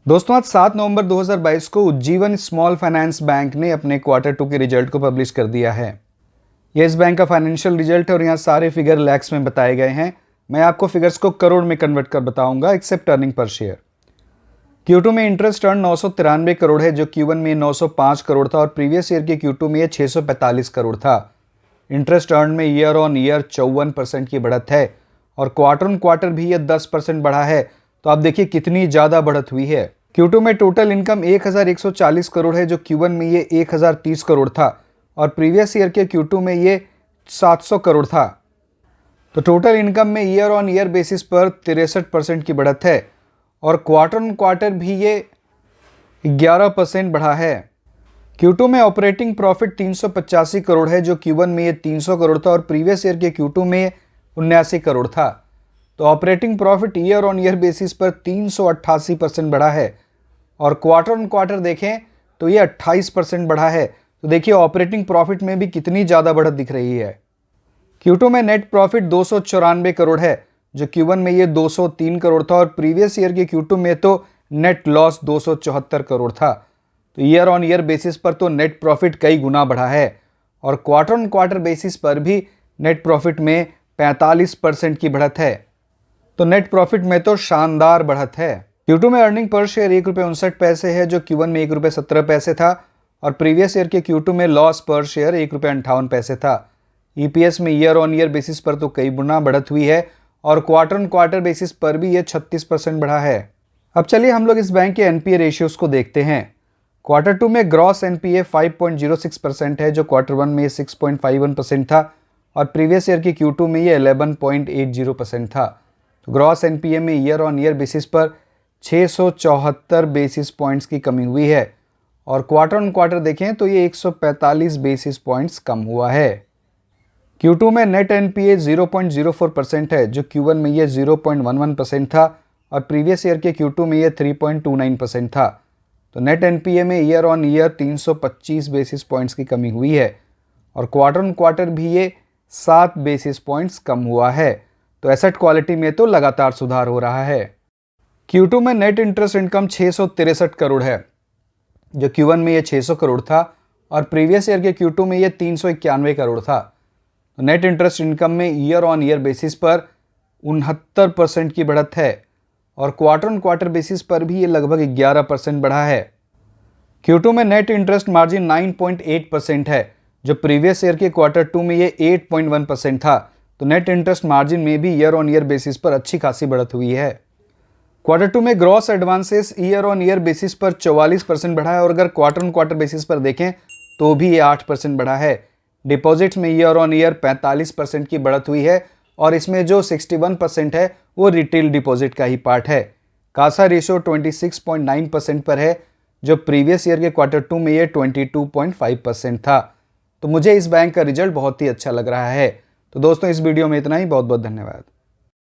दोस्तों आज 7 नवंबर 2022 को उज्जीवन स्मॉल फाइनेंस बैंक ने अपने Q2 के रिजल्ट को पब्लिश कर दिया है। यह इस बैंक का फाइनेंशियल रिजल्ट है और यहाँ सारे फिगर लैक्स में बताए गए हैं। मैं आपको फिगर्स को करोड़ में कन्वर्ट कर बताऊंगा accept earning per share. Q2 में इंटरेस्ट अर्न 993 करोड़ है जो Q1 में 905 करोड़ था और प्रीवियस ईयर के Q2 में यह 645 करोड़ था। इंटरेस्ट अर्न में ईयर ऑन ईयर 54% की बढ़त है और क्वार्टर ऑन क्वार्टर भी यह 10% बढ़ा है। तो आप देखिए कितनी ज़्यादा बढ़त हुई है। Q2 में टोटल इनकम 1140 करोड़ है जो Q1 में ये 1030 करोड़ था और प्रीवियस ईयर के Q2 में ये 700 करोड़ था। तो टोटल इनकम में ईयर ऑन ईयर बेसिस पर 63% की बढ़त है और क्वार्टर ऑन क्वार्टर भी ये 11% बढ़ा है। Q2 में ऑपरेटिंग प्रॉफिट 385 करोड़ है जो Q1 में ये 300 करोड़ था और प्रीवियस ईयर के Q2 में 79 करोड़ था। तो operating profit year on year basis पर 388% बढ़ा है और क्वार्टर ऑन क्वार्टर देखें तो ये 28% बढ़ा है। तो देखिए ऑपरेटिंग प्रॉफिट में भी कितनी ज़्यादा बढ़त दिख रही है। Q2 में नेट प्रॉफिट 294 करोड़ है जो Q1 में ये 203 करोड़ था और प्रीवियस ईयर के Q2 में तो नेट लॉस 274 करोड़ था। तो ईयर ऑन ईयर बेसिस पर तो नेट प्रॉफिट कई गुना बढ़ा है और क्वार्टर ऑन क्वार्टर बेसिस पर भी नेट प्रॉफिट में 45% की बढ़त है। तो नेट प्रॉफिट में तो शानदार बढ़त है। Q2 में अर्निंग पर शेयर ₹1.59 है जो Q1 में ₹1.17 था और प्रीवियस ईयर के Q2 में लॉस पर शेयर ₹1.58 था। EPS में ईयर ऑन ईयर बेसिस पर तो कई गुना बढ़त हुई है और क्वार्टर ऑन क्वार्टर बेसिस पर भी ये 36% बढ़ा है। अब चलिए हम लोग इस बैंक के NPA रेशियोज को देखते हैं। Q2 में ग्रॉस NPA 5.06% है जो Q1 में 6.51% था और प्रीवियस ईयर के Q2 में ये 11.80% था। तो ग्रॉस NPA में ईयर ऑन ईयर बेसिस पर 674 बेसिस पॉइंट्स की कमी हुई है और क्वार्टर ऑन क्वार्टर देखें तो ये 145 बेसिस पॉइंट्स कम हुआ है। Q2 में नेट NPA 0.04% है जो Q1 में ये 0.11% था और प्रीवियस ईयर के Q2 में ये 3.29% था। तो नेट NPA में year on year 325 basis points की कमी हुई है और क्वार्टर ऑन क्वार्टर भी ये 7 बेसिस पॉइंट्स कम हुआ है। तो एसेट क्वालिटी में तो लगातार सुधार हो रहा है। Q2 में नेट इंटरेस्ट इनकम 663 करोड़ है जो Q1 में ये 600 करोड़ था और प्रीवियस ईयर के Q2 में ये 391 करोड़ था। तो नेट इंटरेस्ट इनकम में ईयर ऑन ईयर बेसिस पर 69% की बढ़त है और क्वार्टर ऑन क्वार्टर बेसिस पर भी ये लगभग 11% बढ़ा है। Q2 में नेट इंटरेस्ट मार्जिन 9.8% है जो प्रीवियस ईयर के Q2 में ये 8.1% था। तो नेट इंटरेस्ट मार्जिन में भी ईयर ऑन ईयर बेसिस पर अच्छी खासी बढ़त हुई है। Q2 में gross advances year on year basis पर 44% बढ़ा है और अगर क्वार्टर ऑन क्वार्टर बेसिस पर देखें तो भी ये 8% बढ़ा है। डिपॉजिट्स में ईयर ऑन ईयर 45% की बढ़त हुई है और इसमें जो 61% है वो रिटेल डिपॉजिट का ही पार्ट है। कासा रेशियो 26.9% पर है जो प्रीवियस ईयर के Q2 में ये 22.5% था। तो मुझे इस बैंक का रिजल्ट बहुत ही अच्छा लग रहा है। तो दोस्तों इस वीडियो में इतना ही। बहुत बहुत धन्यवाद।